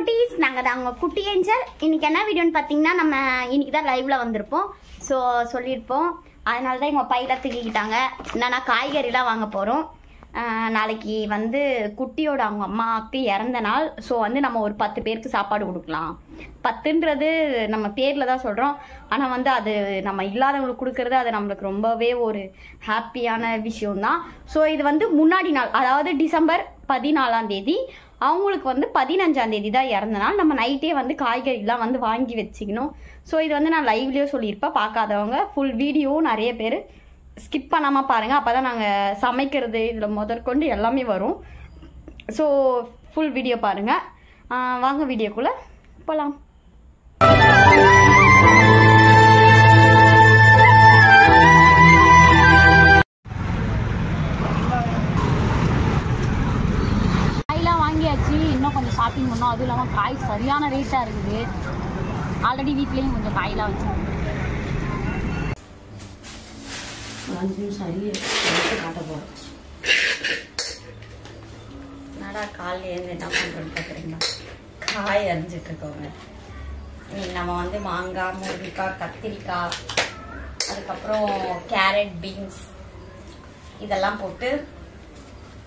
குட்டீஸ், நாங்கள் தான் உங்கள் குட்டி ஏஞ்சல். இன்றைக்கி என்ன வீடியோன்னு பார்த்தீங்கன்னா, நம்ம இன்றைக்கி தான் லைவில் வந்திருப்போம். ஸோ சொல்லியிருப்போம், அதனால தான் எங்கள் பையில தூக்கிக்கிட்டாங்க. என்னன்னா காய்கறிலாம் வாங்க போகிறோம். நாளைக்கு வந்து குட்டியோட அவங்க அம்மாவுக்கு இறந்த நாள். ஸோ வந்து நம்ம ஒரு 10 பேருக்கு சாப்பாடு கொடுக்கலாம். 10ன்றது நம்ம பேரில் தான் சொல்கிறோம், ஆனால் வந்து அது நம்ம இல்லாதவங்களுக்கு கொடுக்கறது அது நம்மளுக்கு ரொம்பவே ஒரு ஹாப்பியான விஷயம்தான். ஸோ இது வந்து முன்னாடி நாள், அதாவது டிசம்பர் 14ஆம் தேதி, அவங்களுக்கு வந்து 15ஆம் தேதி தான் இறந்த நாள். நம்ம நைட்டே வந்து காய்கறிலாம் வந்து வாங்கி வச்சுக்கணும். ஸோ இது வந்து நான் லைவ்லேயே சொல்லியிருப்பேன். பார்க்காதவங்க ஃபுல் வீடியோவும் நிறைய பேர் ஸ்கிப் பண்ணாமல் பாருங்கள். அப்போ தான் நாங்கள் சமைக்கிறது இதில் முதற்கொண்டு எல்லாமே வரும். ஸோ ஃபுல் வீடியோ பாருங்கள். வாங்க வீடியோக்குள்ளே போகலாம். காயெலாம் வாங்கியாச்சு, இன்னும் கொஞ்சம் ஷாப்பிங் பண்ணோம். அதுவும் இல்லாமல் காய் சரியான ரேட்டாக இருக்குது. ஆல்ரெடி வீட்லேயும் கொஞ்சம் காயெலாம் வச்சுருக்கோம். 5 நிமிஷம் அறிய காட்ட போகிறோம். என்னடா காலையில் எழுந்து என்ன பண்ணுறோன்னு பார்க்குறீங்களா? காய் அரிஞ்சிட்ருக்கோங்க. நம்ம வந்து மாங்காய், முருங்கைக்காய், கத்திரிக்காய், அதுக்கப்புறம் கேரட், பீன்ஸ் இதெல்லாம் போட்டு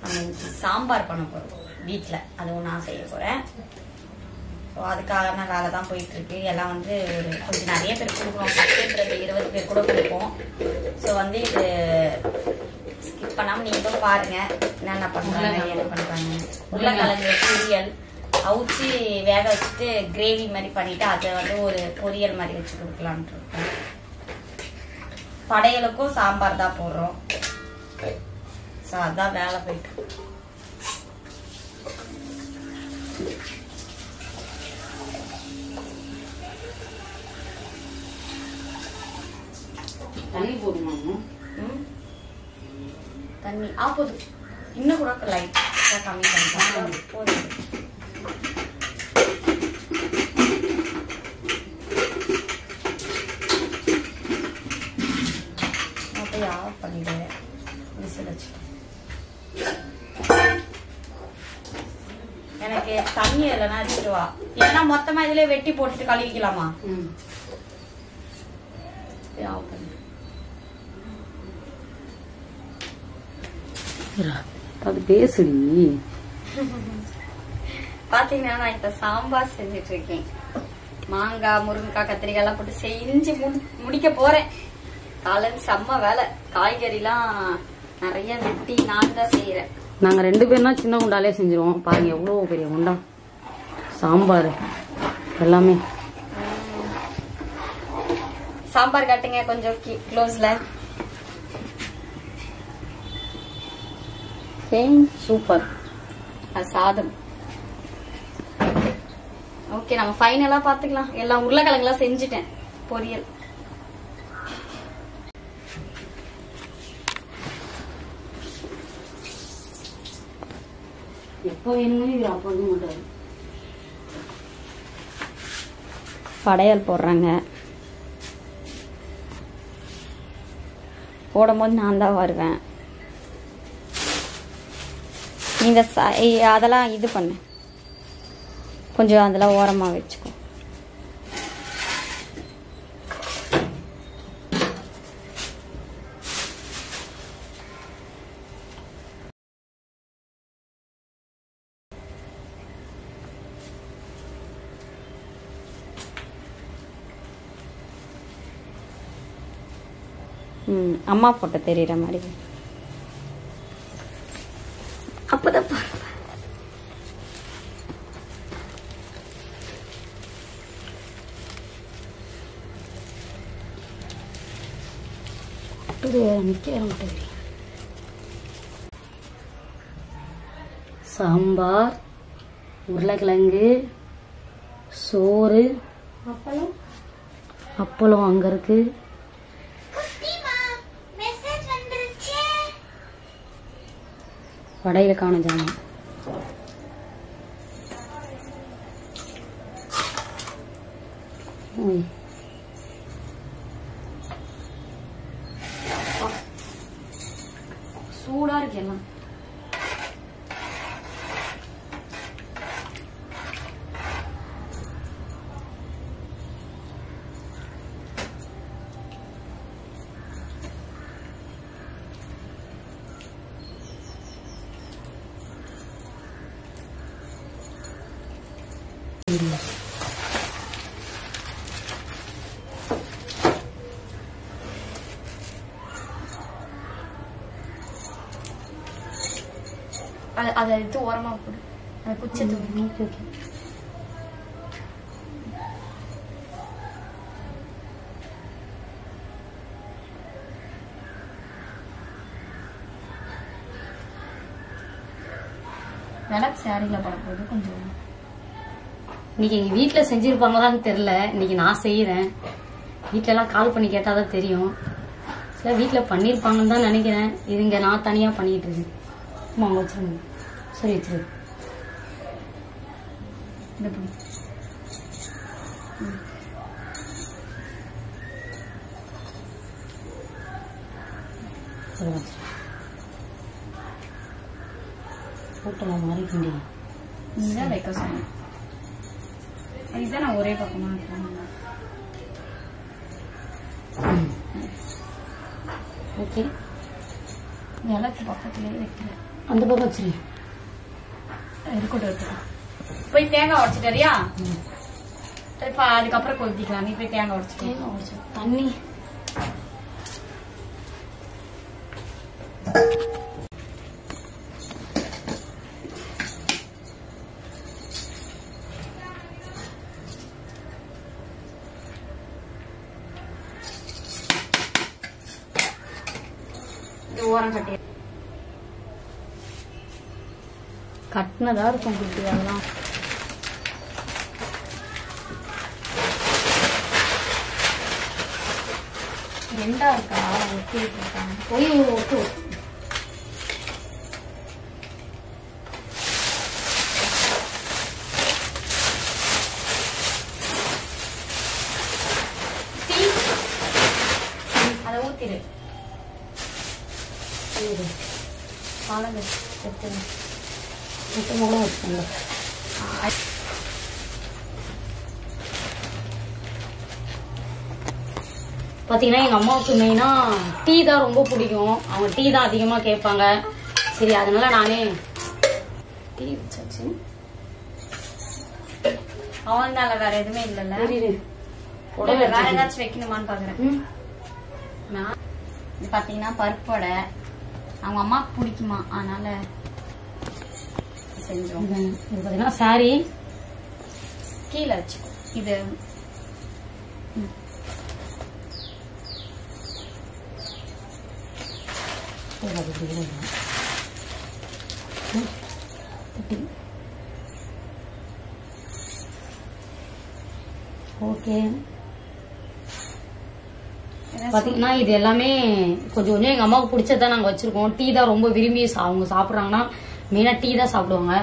நம்ம சாம்பார் பண்ண போகிறோம் வீட்டில். அதுவும் நான் செய்ய போகிறேன். ஸோ அதுக்கான வேலை தான் போயிட்டுருக்கு. எல்லாம் வந்து ஒரு கொஞ்சம் நிறைய பேர் கொடுக்குறோம். 10 20 பேர் கூட கொடுப்போம். ஸோ வந்து இது ஸ்கிப் பண்ணாமல் நீங்களும் பாருங்கள் என்னென்ன பண்ணுறாங்க, என்ன பண்ணுறாங்க. உருளைக்கிழங்கு பொரியல் அவிச்சு வேக வச்சுட்டு கிரேவி மாதிரி பண்ணிவிட்டு அதை வந்து ஒரு பொரியல் மாதிரி வச்சு கொடுக்கலான்ட்டு இருக்கோம். படையலுக்கும் சாம்பார் தான் போடுறோம். ஸோ அதுதான் வேலை போயிட்டு. தண்ணி போடணும். தண்ணி போதும். இன்னும் கூட லைட்டாக கம்மி பண்ணிக்கலாம். போதும். நான் போய் ஆஃப் பண்ணிடுவேன். விசில் வச்சு எனக்கு தண்ணி இல்லைன்னா அடிச்சுட்டு வா. ஏன்னா மொத்தமா இதுல வெட்டி போட்டுட்டு கழுவிக்கலாமா? ஆஃப் பண்ணி அது பேசுடி. பாத்தீங்கன்னா நான் இப்ப சாம்பார் செஞ்சுட்டு இருக்கேன். மாங்காய், முருங்கைக்காய், கத்திரிக்காய் எல்லாம் போட்டு செஞ்சு முடிக்க போறேன். காலையில் செம்ம வேலை. காய்கறிலாம் நிறைய வெட்டி நான் தான் செய்யறேன். நாங்கள் 2 பேர்னா சின்ன குண்டாலே செஞ்சிருவோம். பாருங்க எவ்வளோ பெரிய குண்டா. சாம்பார் எல்லாமே. சாம்பார் காட்டுங்க கொஞ்சம் க்ளோஸ்ல. சூப்பர். சாதம். ஓகே, நம்ம ஃபைனலா பாத்துக்கலாம். எல்லாம் உருளைக்கிழங்குலாம் செஞ்சுட்டேன். பொரியல் எப்போ வேணுமோ இவர் அப்போ வந்து மாட்டாரு. படையல் போடுறாங்க. போடும்போது நான் தான் வருவேன். இந்த அதெல்லாம் இது பண்ணு, கொஞ்சம் அதெல்லாம் ஓரமாக வச்சுக்கோ. அம்மா போட்டோ தெரியுற மாதிரி அப்பதான் சாம்பார், உருளைக்கிழங்கு, சோறு, அப்பளம் அங்க இருக்கு. படையில காண ஜாமான். சூடா இருக்கு எல்லாம். அதை எடுத்து ஓரமா போடு. அதை குச்சி ஓகே ஓகே. விளக்கு சாரியில போட போது கொஞ்சம். இன்னைக்கு எங்க வீட்டுல செஞ்சிருப்பாங்களான்னு தெரியல. இன்னைக்கு நான் செய்யறேன். வீட்டுல எல்லாம் கால் பண்ணி கேட்டாதான் தெரியும். சில வீட்டுல பண்ணிருப்பாங்கன்னு தான் நினைக்கிறேன். இதுங்க நான் தனியா பண்ணிட்டு இருக்கேன். அம்மா அங்க வச்சிருங்க. சரி வச்சிரு. இந்த புடி. சரி வச்சிரு. போட்டலாம் மாதிரி கிண்டி. நீதான் வைக்க சொன்னேன். இதுதான் நான் ஒரே பக்கமா இருக்கேன். ஓகே. விளக்கு பக்கத்துலயே வைக்கிறேன். அந்த பக்கம் வச்சிரு. இருக்கட்டும். போய் தேங்காய் உடச்சிட்டறியா? இப்ப அதுக்கப்புறம் கொதிக்கலாம். நீ போய் தேங்காய் உடச்சிட்டு தண்ணி ஓரம் கட்டி கட்டினதா இருக்கும் குட்டி. அதெல்லாம் ரெண்டா இருக்கா? ஒட்டி இருக்காங்க. போய் ஒட்டு. அதை ஊத்திரு. பாலங்க எடுத்து சுத்தமாக வச்சுக்கோங்க. பாத்தீங்கன்னா எங்க அம்மாவுக்கு மெயினா டீ தான் ரொம்ப பிடிக்கும். அவங்க டீ தான் அதிகமா கேட்பாங்க. சரி அதனால நானே டீ வச்சாச்சு. அவனால வேற எதுவுமே இல்லல்ல. வேற ஏதாச்சும் வைக்கணுமான்னு பாக்குறேன். நான் இது பாத்தீங்கன்னா பருப்போட அவங்க அம்மாவுக்கு பிடிக்குமா, அதனால செஞ்சோம். இது பாத்தீங்கன்னா சாரி கீழே வச்சுக்கோ. இது ஓகே. பாத்தீங்கன்னா இது எல்லாமே கொஞ்சம் கொஞ்சம் எங்க அம்மாவுக்கு பிடிச்சதான் நாங்க வச்சிருக்கோம். டீ தான் ரொம்ப விரும்பி அவங்க சாப்பிடுறாங்கன்னா மெயினா டீ தான் சாப்பிடுவாங்க.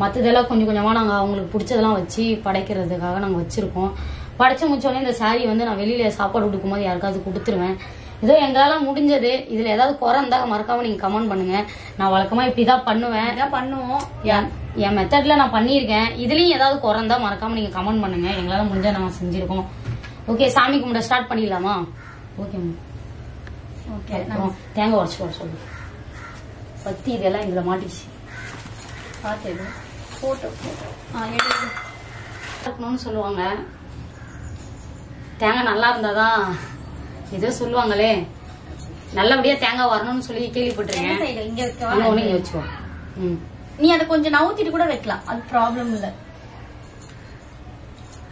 மற்றதெல்லாம் கொஞ்சம் கொஞ்சமா நாங்க அவங்களுக்கு பிடிச்சதெல்லாம் வச்சு படைக்கிறதுக்காக நாங்க வச்சிருக்கோம். படைச்சு முடிச்சோடனே இந்த சாரி வந்து நான் வெளியில சாப்பாடு கொடுக்கும் போது யாருக்காவது கொடுத்துருவேன். ஏதோ எங்களால முடிஞ்சது. இதுல ஏதாவது குறை இருந்தா மறக்காம நீங்க கமெண்ட் பண்ணுங்க. நான் வழக்கமா இப்படிதான் பண்ணுவேன். பண்ணுவோம். என் மெத்தட்ல நான் பண்ணிருக்கேன். இதுலயும் ஏதாவது குறை இருந்தா மறக்காம நீங்க கமெண்ட் பண்ணுங்க. எங்களால முடிஞ்சா நாங்க செஞ்சிருக்கோம். ஓகே, சாமி கும்பிட ஸ்டார்ட் பண்ணிடலாமா? Okay okay. தேங்காய் உடச்சு போட சொல்லு. பத்தி இதெல்லாம் இதுல மாட்டிச்சு. பார்த்து போட்டோ இருக்கணும்னு சொல்லுவாங்க. தேங்காய் நல்லா இருந்தாதான் ஏதோ சொல்லுவாங்களே, நல்லபடியா தேங்காய் வரணும்னு சொல்லி கேள்விப்பட்டிருக்கேன். இங்க வச்சுக்கோ. நீ அதை கொஞ்சம் நவுத்திட்டு கூட வைக்கலாம். அது ப்ராப்ளம் இல்ல.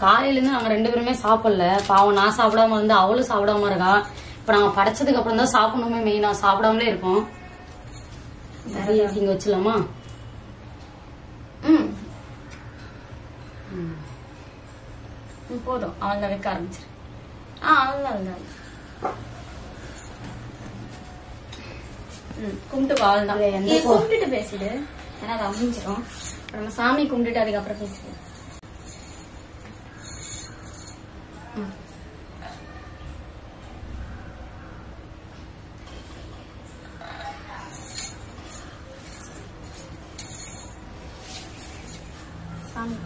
காலையில இருந்து நாங்க 2 பேருமே சாப்பிடல. பாவம் நான் சாப்பிடாம இருந்து அவளும் சாப்பிடாம இருக்கா. இப்ப நாங்க படைச்சதுக்கு அப்புறம் தான் சாப்பிடணுமே. மெயினா சாப்பிடாமலே இருக்கோம். இங்க வச்சிடலாமா? போதும். அவன் வைக்க ஆரம்பிச்சிரு. அவள்தான் கும்பிட்டு அவள்தான். கும்பிட்டுட்டு பேசிடு. ஏன்னா அது அமைஞ்சிடும். நம்ம சாமி கும்பிட்டுட்டு அதுக்கப்புறம் பேசிடு. சாமி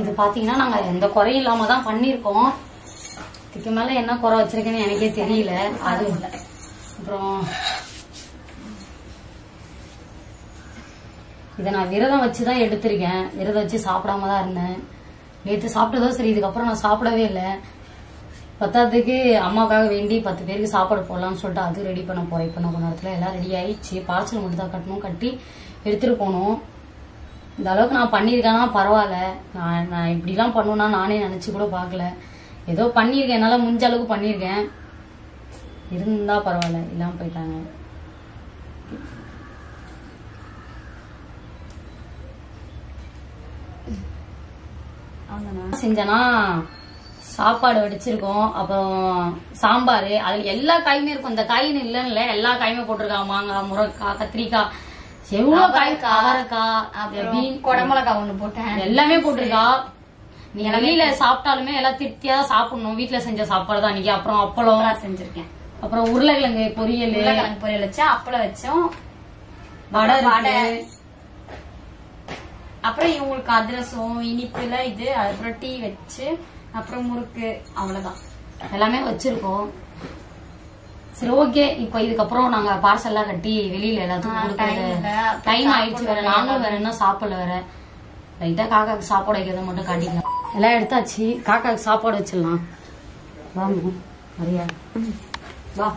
இது பாத்தீங்கன்னா நாங்க எந்த குறையும் இல்லாம தான் பண்ணிருக்கோம். இதுக்கு மேல என்ன குறை வச்சிருக்கேன்னு எனக்கே தெரியல. அது இல்ல. அப்புறம் இதை நான் விரதம் வச்சுதான் எடுத்திருக்கேன். விரதம் வச்சு சாப்பிடாம தான் இருந்தேன். நேற்று சாப்பிட்டதோ சரி, இதுக்கப்புறம் நான் சாப்பிடவே இல்லை. பத்தாவதுக்கு அம்மாவுக்காக வேண்டி 10 பேருக்கு சாப்பாடு போடலாம்னு சொல்லிட்டு அது ரெடி பண்ண போறேன். இப்ப கொஞ்ச நேரத்துல எல்லாம் ரெடி ஆயிடுச்சு. பார்சல் மட்டும் தான் கட்டணும். கட்டி எடுத்துட்டு போகணும். இந்த அளவுக்கு நான் பண்ணியிருக்கேன்னா பரவாயில்ல. நான் இப்படிலாம் பண்ணுவேன்னா நானே நினைச்சு கூட பார்க்கல. ஏதோ பண்ணியிருக்கேன், என்னால முடிஞ்ச அளவுக்கு பண்ணியிருக்கேன். இருந்தா பரவாயில்ல, இல்லாம போயிட்டாங்க. செஞ்சனா சாப்பாடு வடிச்சிருக்கோம். அப்புறம் சாம்பார், அதுல எல்லா காயுமே இருக்கும். இந்த காயின்னு இல்லைன்னு எல்லா காயுமே போட்டிருக்காங்க. மாங்காய், முருங்கைக்காய், கத்திரிக்காய், எவ்வளவு காய், அவரைக்காய், குடமிளகாய் ஒண்ணு போட்டேன், எல்லாமே போட்டிருக்கா. நீ வெளியில சாப்பிட்டாலுமே எல்லாம் திருப்தியா சாப்பிடணும். வீட்டுல செஞ்ச சாப்பாடு தான் இன்னைக்கு. அப்புறம் அப்பளம் செஞ்சிருக்கேன். அப்புறம் உருளைக்கிழங்கு பொரியல் வச்சா, அப்பளம் வச்சோம், வடை. அப்புறம் இவங்களுக்கு அதிரசம், இனிப்புல இது, அப்புறம் டீ வச்சு, அப்புறம் முறுக்கு, அவ்வளவுதான் எல்லாமே வச்சிருக்கோம். சரி, ஓகே. இப்ப இதுக்கப்புறம் நாங்க பார்சல் எல்லாம் கட்டி வெளியில எல்லாத்துக்கும் கொடுக்கறது டைம் ஆயிடுச்சு. வேற நாங்களும் வேற என்ன சாப்பிடல. வேற லைட்டா காக்காக்கு சாப்பாடு வைக்கிறத மட்டும் காட்டிக்கலாம். எல்லாம் எடுத்தாச்சு. காக்காக்கு சாப்பாடு வச்சிடலாம். வாங்க மரியா, வா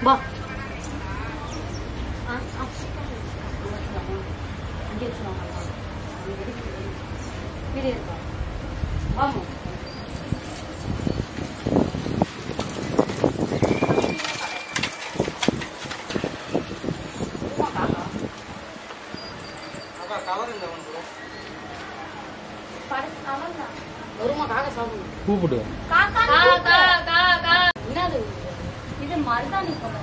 வா. வாங்க. கூப்பிடு. இது மருதாணி போல.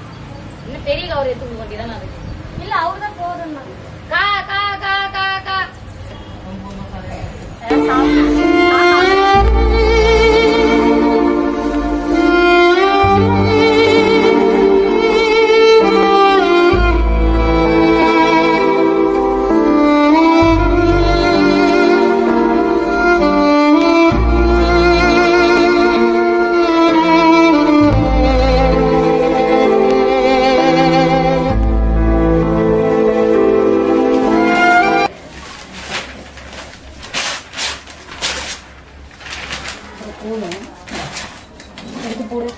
இன்னும் பெரிய கவர் எடுத்து கொண்டிதான் அதுக்கு. இல்ல, அவருதான் போதும். எடுத்து போடு.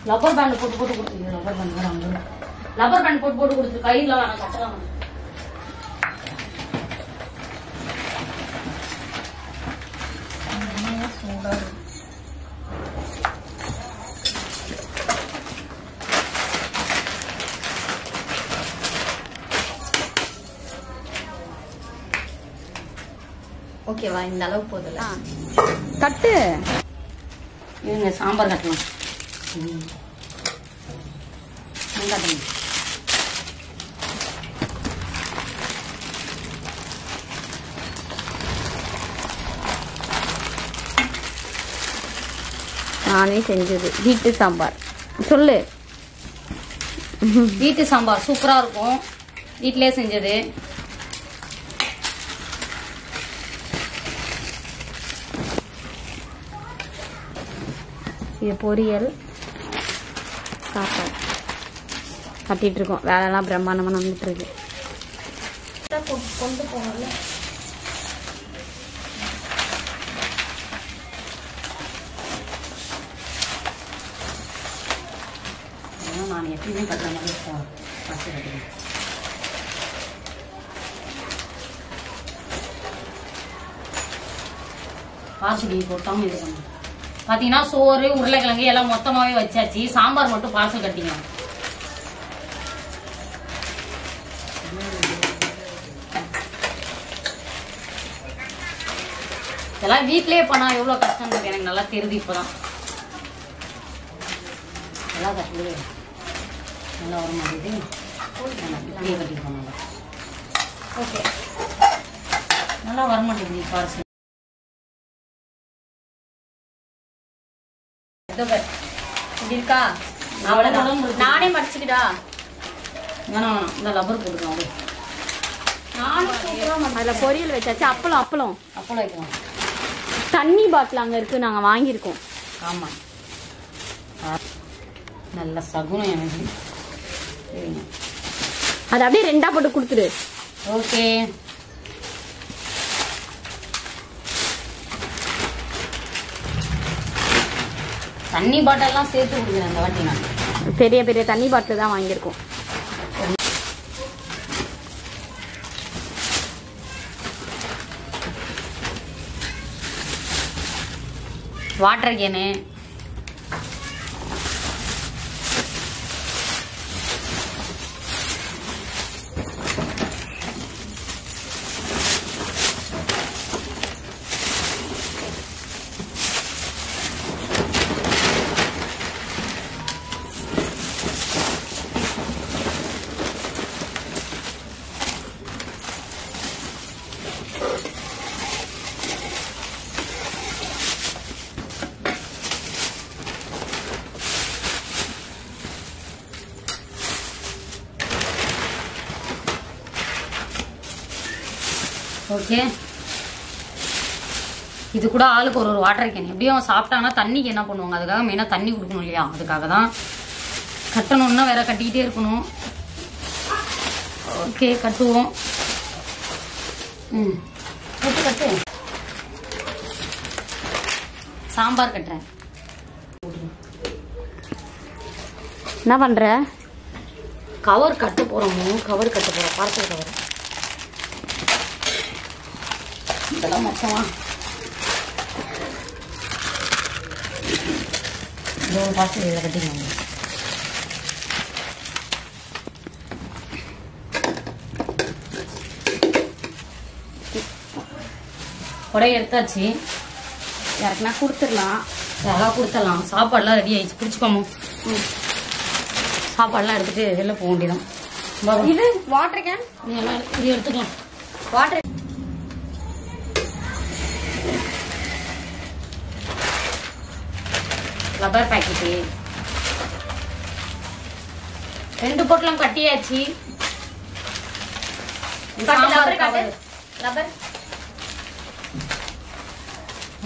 லப்பர் பேண்ட் போட்டு கொடுத்துருங்க. லப்பர் பேண்ட் போட்டு கொடுத்துரு. கையில நான் கட்டலாம். ஓகேவா? இந்த அளவு போதுல கட்டு. இருங்க, சாம்பார் கட்டலாம். கட்டுங்க. நானே செஞ்சது வீட்டு சாம்பார். சொல்லு. வீட்டு சாம்பார் சூப்பரா இருக்கும். வீட்டிலே செஞ்சது. இது பொரியல், சாப்பாடு கட்டிட்டு இருக்கோம். வேலைலாம் பிரம்மாண்டமா நடந்துட்டு இருக்கு. கொண்டு போகல. நான் எப்பயுமே கட்டுற மாதிரி கட்டுறேன். பார்சல் போட்டாமல் இது பண்ணுங்க. பாத்தீங்கன்னா சோறு, உருளைக்கிழங்கு எல்லாம் மொத்தமாவே வச்சாச்சு. சாம்பார் மட்டும் பார்சல் கட்டிங்க. இதெல்லாம் வீட்லயே பண்ணா எவ்வளவு கஷ்டம் இருக்கு எனக்கு நல்லா தெரியுது. இப்பதான் நல்லா கட்டுது. நல்லா வர மாட்டேங்குது. இப்படியே கட்டிருக்கோம். ஓகே, நல்லா வர மாட்டேங்குது பார்சல். இப்படி இருக்கா? அவ்வளவுதான். நானே மடிச்சுக்கிட்டா வேணாம் இந்த லப்பர் போட்டுக்கலாம். அதுல பொரியல் வச்சாச்சு. அப்பளம் வைக்கலாம். தண்ணி பாட்டில் அங்க இருக்கு, நாங்க வாங்கியிருக்கோம். ஆமா நல்ல சகுனம் எனக்கு. அது அப்படியே 2 போட்டு கொடுத்துரு. ஓகே தண்ணி பாட்டிலாம் சேர்த்து கொடுக்குறேன் அந்த வாட்டி. நான் பெரிய பெரிய தண்ணி பாட்டில் தான் வாங்கியிருக்கோம். Water can, okay. இது கூட ஆளுக்கு ஒரு வாட்டர் கேன். எப்படியும் சாப்பிட்டாங்கன்னா தண்ணிக்கு என்ன பண்ணுவாங்க, அதுக்காக மெயினாக தண்ணி கொடுக்கணும் இல்லையா, அதுக்காக தான். கட்டணும்னா வேற கட்டிக்கிட்டே இருக்கணும். ஓகே கட்டுவோம். கட்டு. சாம்பார் கட்டுறேன். என்ன பண்ற? கவர் கட்ட போறோம். Parcel cover. இதெல்லாம் மொத்தமா பார்சல் இதில் கட்டிக்கோங்க. கொடை எடுத்தாச்சு. யாருக்குன்னா கொடுத்துடலாம். யாராவது கொடுத்துடலாம். சாப்பாடுலாம் ரெடி ஆயிடுச்சு. பிடிச்சிக்கோமோ. சாப்பாடுலாம் எடுத்துட்டு வெளில போக வேண்டியதான். இது வாட்டர் கேன். நீ எல்லாம் இது எடுத்துக்கலாம். வாட்டர் ரப்பர் பாக்கெட்டு 2 பொட்டலம் கட்டியாச்சு. Rubber cover. ரப்பர்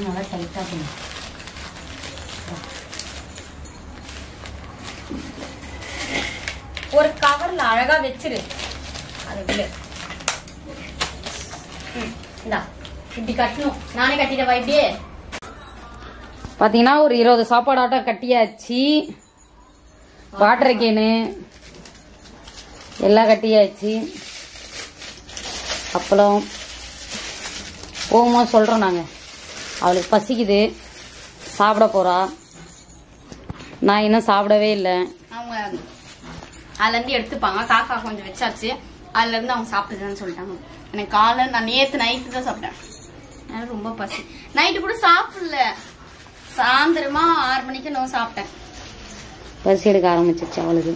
நல்லா டைட்டா பண்ணுங்க. ஒரு கவர்ல அழகா வச்சிரு. அதுக்குள்ள இந்தா இப்படி கட்டணும். நானே கட்டிடவா? இப்படியே பாத்தீங்கன்னா ஒரு 20 சாப்பாடு ஆட்டம் கட்டியாச்சு. வாட்டர் கேனு எல்லாம் கட்டியாச்சு. அப்பளம் போகும்போது சொல்றோம் நாங்க. அவளுக்கு பசிக்குது, சாப்பிட போறா. நான் இன்னும் சாப்பிடவே இல்லை. அவங்க அதுல இருந்து எடுத்துப்பாங்க. காக்கா கொஞ்சம் வச்சாச்சு. அதுல இருந்து அவங்க சாப்பிட்டுதான்னு சொல்லிட்டாங்க. எனக்கு காலை நான் நேத்து நைட்டு தான் சாப்பிட்டேன். எனக்கு ரொம்ப பசி. நைட்டு கூட சாப்பிடல. சாயந்தரமா 6 மணிக்கு நான் சாப்பிட்டேன். பசி எடுக்க ஆரம்பிச்சிருச்சு அவளுக்கு.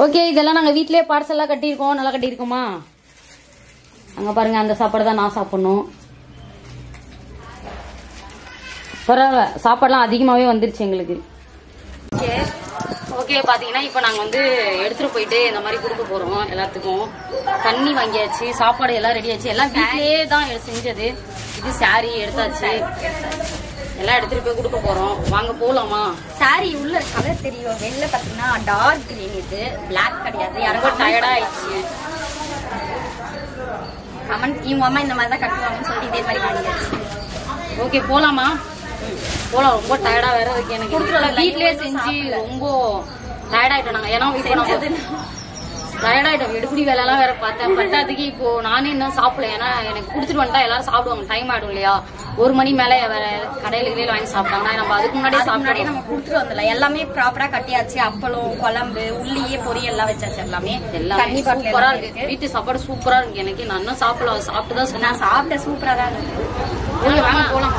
ஓகே இதெல்லாம் நாங்க வீட்லயே பார்சல்லாம் கட்டியிருக்கோம். நல்லா கட்டியிருக்கோமா? அங்க பாருங்க, அந்த சாப்பாடு தான் நான் சாப்பிடணும். பரவாயில்ல, சாப்பாடுலாம் அதிகமாவே வந்துருச்சு எங்களுக்கு. ஓகே பாத்தீங்கன்னா இப்போ நாங்க வந்து எடுத்துட்டு போயிட்டு இந்த மாதிரி கொடுக்க போறோம் எல்லாத்துக்கும். தண்ணி வாங்கியாச்சு, சாப்பாடு எல்லாம் ரெடி ஆச்சு. எல்லாம் வீட்லயே தான் செஞ்சது. இது சாரி எடுத்தாச்சு. எல்லாம் எடுத்துட்டு போய் கொடுக்க போறோம். வாங்க போலாமா? சாரி உள்ள கலர் தெரியும். வெளில பாத்தீங்கன்னா டார்க் கிரீன், இது பிளாக் கிடையாது. யாரும் டயர்டா ஆயிடுச்சு. கமெண்ட் இவங்க அம்மா இந்த மாதிரி தான் கட்டுவாங்கன்னு சொல்லி இதே மாதிரி வாங்கியாச்சு. ஓகே போலாமா? போலாம். ரொம்ப டயர்டா வேற இருக்கு எனக்கு. வீட்லயே செஞ்சு ரொம்ப டயர்டாயிட்டோம் நாங்க. ஏன்னா இப்போ நம்ம டயர்டாயிட்டோம். எடுபடி வேலை எல்லாம் வேற பார்த்தேன். பட்டாதுக்கு இப்போ நானே இன்னும் சாப்பிடல. ஏன்னா எனக்கு குடுத்துட்டு வந்துட்டா எல்லாரும் சாப்பிடுவாங்க. டைம் ஆயிடும் இல்லையா? 1 மணி மேல வேற கடையில வாங்கி சாப்பிட்டாங்கன்னா நம்ம அதுக்கு முன்னாடியே நம்ம குடுத்துட்டு வந்துடலாம். எல்லாமே ப்ராப்பரா கட்டியாச்சு. அப்பளம், குழம்பு, உள்ளியே பொரியல் எல்லாம் வச்சாச்சு. எல்லாமே தண்ணி பாட்டில் சூப்பரா இருக்கு. வீட்டு சாப்பாடு சூப்பரா இருக்கு. எனக்கு நான் இன்னும் சாப்பிடல. சாப்பிட்டுதான் சொன்னேன். நான் சாப்பிட்ட சூப்பரா தான் இருக்கு. வாங்க போலாம்.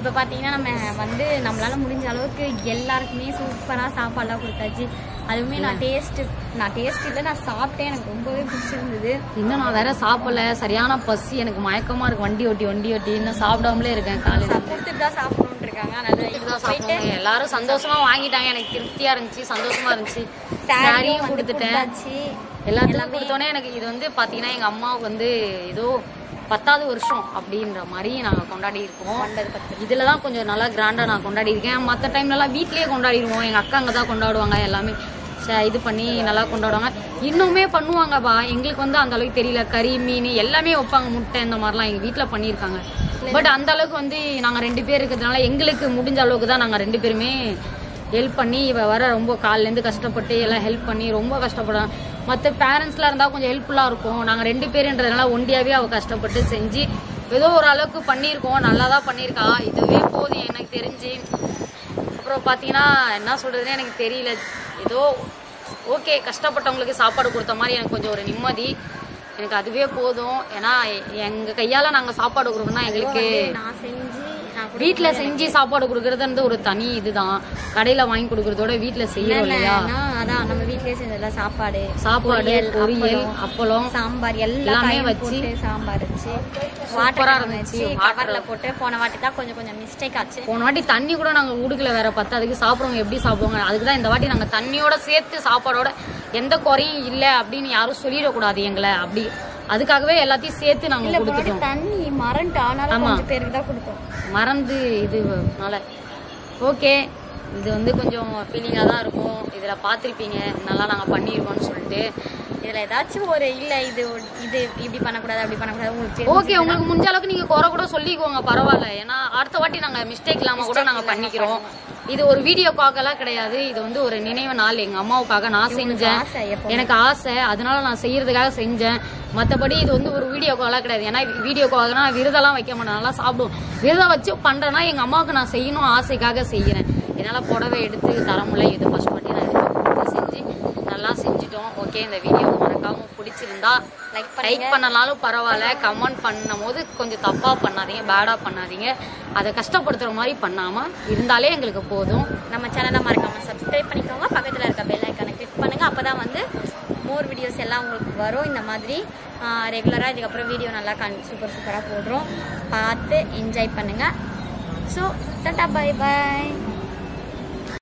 இப்போ பார்த்தீங்கன்னா நம்ம வந்து நம்மளால முடிஞ்ச அளவுக்கு எல்லாருக்குமே சூப்பராக சாப்பாடுலாம் கொடுத்தாச்சு. அதுவுமே நான் டேஸ்ட் இல்லை, நான் சாப்பிட்டேன். எனக்கு ரொம்பவே பிடிச்சிருந்தது. இன்னும் நான் வேற சாப்பிடல, சரியான பசி, எனக்கு மயக்கமா இருக்கு. வண்டி ஓட்டி இன்னும் சாப்பிடாமலே இருக்கேன். காலையில் கொடுத்துட்டு தான் சாப்பிடணும்னு இருக்காங்க. அதனால எல்லாரும் சந்தோஷமா வாங்கிட்டாங்க. எனக்கு திருப்தியா இருந்துச்சு, சந்தோஷமா இருந்துச்சு. சாரியும் கொடுத்துட்டேன். எல்லாத்தையும் கொடுத்தோன்னே எனக்கு இது வந்து பாத்தீங்கன்னா எங்க அம்மாவுக்கு வந்து ஏதோ 10வது வருஷம் அப்படின்ற மாதிரி நாங்கள் கொண்டாடி இருக்கோம். இதுலதான் கொஞ்சம் நல்லா கிராண்டா நான் கொண்டாடி இருக்கேன். மற்ற டைம்லலாம் வீட்லயே கொண்டாடிடுவோம். எங்க அக்கா அங்கே தான் கொண்டாடுவாங்க. எல்லாமே இது பண்ணி நல்லா கொண்டாடுவாங்க. இன்னுமே பண்ணுவாங்கப்பா. எங்களுக்கு வந்து அந்த அளவுக்கு தெரியல. கறி மீன் எல்லாமே வைப்பாங்க, முட்டை இந்த மாதிரிலாம் எங்க வீட்டுல பண்ணியிருக்காங்க. பட் அந்த அளவுக்கு வந்து நாங்க 2 பேர் இருக்கிறதுனால எங்களுக்கு முடிஞ்ச அளவுக்கு தான் நாங்க 2 பேருமே ஹெல்ப் பண்ணி இவ வர ரொம்ப காலிலேருந்து கஷ்டப்பட்டு எல்லாம் ஹெல்ப் பண்ணி ரொம்ப கஷ்டப்படுறாங்க. மற்ற பேரண்ட்ஸ்லாம் இருந்தால் கொஞ்சம் ஹெல்ப்ஃபுல்லாக இருக்கும். நாங்கள் 2 பேருன்றதுனால ஒண்டியாவே அவள் கஷ்டப்பட்டு செஞ்சு ஏதோ ஒரு அளவுக்கு பண்ணியிருக்கோம். நல்லா தான் பண்ணியிருக்கா. இதுவே போதும் எனக்கு தெரிஞ்சு. அப்புறம் பார்த்தீங்கன்னா என்ன சொல்கிறதுனே எனக்கு தெரியல. ஏதோ ஓகே, கஷ்டப்பட்டவங்களுக்கு சாப்பாடு கொடுத்த மாதிரி எனக்கு கொஞ்சம் ஒரு நிம்மதி. எனக்கு அதுவே போதும். ஏன்னா எங்கள் கையால் நாங்கள் சாப்பாடு கொடுக்கணும்னா எங்களுக்கு வீட்டுல செஞ்சு சாப்பாடு கொடுக்கறது ஒரு தனி இதுதான். கடையில வாங்கி கொடுக்கறதோட வீட்டுல செய்யறோம் இல்லையா? அதான் நம்ம வீட்லயே செஞ்சதுல சாப்பாடு, பொரியல், அப்பளம், சாம்பார் எல்லாமே வச்சு சாம்பார் வச்சு சூப்பரா இருந்துச்சு. கவர்ல போட்டு போன வாட்டி தான் கொஞ்சம் மிஸ்டேக் ஆச்சு. போன வாட்டி தண்ணி கூட நாங்க உடுக்கல வேற. அதுக்கு சாப்பிடுறவங்க எப்படி சாப்பிடுவாங்க? அதுக்குதான் இந்த வாட்டி நாங்க தண்ணியோட சேர்த்து சாப்பாடோட எந்த குறையும் இல்ல அப்படின்னு யாரும் சொல்லிடக்கூடாது எங்களை. அப்படி அதுக்காகவே எல்லாத்தையும் சேர்த்து நாங்க கொடுத்துட்டோம். தண்ணி மறந்து பேருக்கு தான் கொடுத்தோம். மறந்து இதுனால ஓகே. இது வந்து கொஞ்சம் ஃபீலிங்கா தான் இருக்கும். இதுல பாத்திருப்பீங்க நல்லா நாங்க பண்ணிருக்கோம்னு சொல்லிட்டு. இதுல ஏதாச்சும் ஒரு இல்ல இது இப்படி பண்ணக்கூடாது அப்படி பண்ணக்கூடாது உங்களுக்கு ஓகே. உங்களுக்கு முடிஞ்ச அளவுக்கு நீங்க குறை கூட சொல்லிக்கோங்க, பரவாயில்ல. ஏன்னா அடுத்த வாட்டி நாங்க மிஸ்டேக் இல்லாம கூட நாங்க பண்ணிக்கிறோம். இது ஒரு வீடியோக்காகலாம் கிடையாது. இது வந்து ஒரு நினைவு நாள். எங்க அம்மாவுக்காக நான் செஞ்சேன். எனக்கு ஆசை, அதனால நான் செய்யறதுக்காக செஞ்சேன். மற்றபடி இது வந்து ஒரு வீடியோக்காகலாம் கிடையாது. ஏன்னா வீடியோக்காகனா விருதெல்லாம் வைக்க மாட்டேன், நல்லா சாப்பிடுவோம். விரதம் வச்சு பண்றேன்னா எங்க அம்மாவுக்கு நான் செய்யணும் ஆசைக்காக செய்யறேன். என்னால புடவை எடுத்து தர முடியல. இது ஃபர்ஸ்ட் வாட்டி நான் எடுத்து செஞ்சு நல்லா செஞ்சுட்டோம். ஓகே, இந்த வீடியோ மறக்காம பிடிச்சிருந்தா லைக் பண்ணனாலும் பரவாயில்ல. கமெண்ட் பண்ணும் போது கொஞ்சம் தப்பா பண்ணாதீங்க, பேடா பண்ணாதீங்க. அதை கஷ்டப்படுத்துற மாதிரி பண்ணாம இருந்தாலே எங்களுக்கு போதும். நம்ம சேனலை மறக்காம சப்ஸ்கிரைப் பண்ணிக்கோங்க. பக்கத்துல இருக்க பெல் ஐக்கானை கிளிக் பண்ணுங்க. அப்பதான் வந்து மோர் வீடியோஸ் எல்லாம் உங்களுக்கு வரும். இந்த மாதிரி ரெகுலரா இதுக்கப்புறம் வீடியோ நல்லா சூப்பரா போடுறோம். பார்த்து என்ஜாய் பண்ணுங்க. So Tata, bye bye.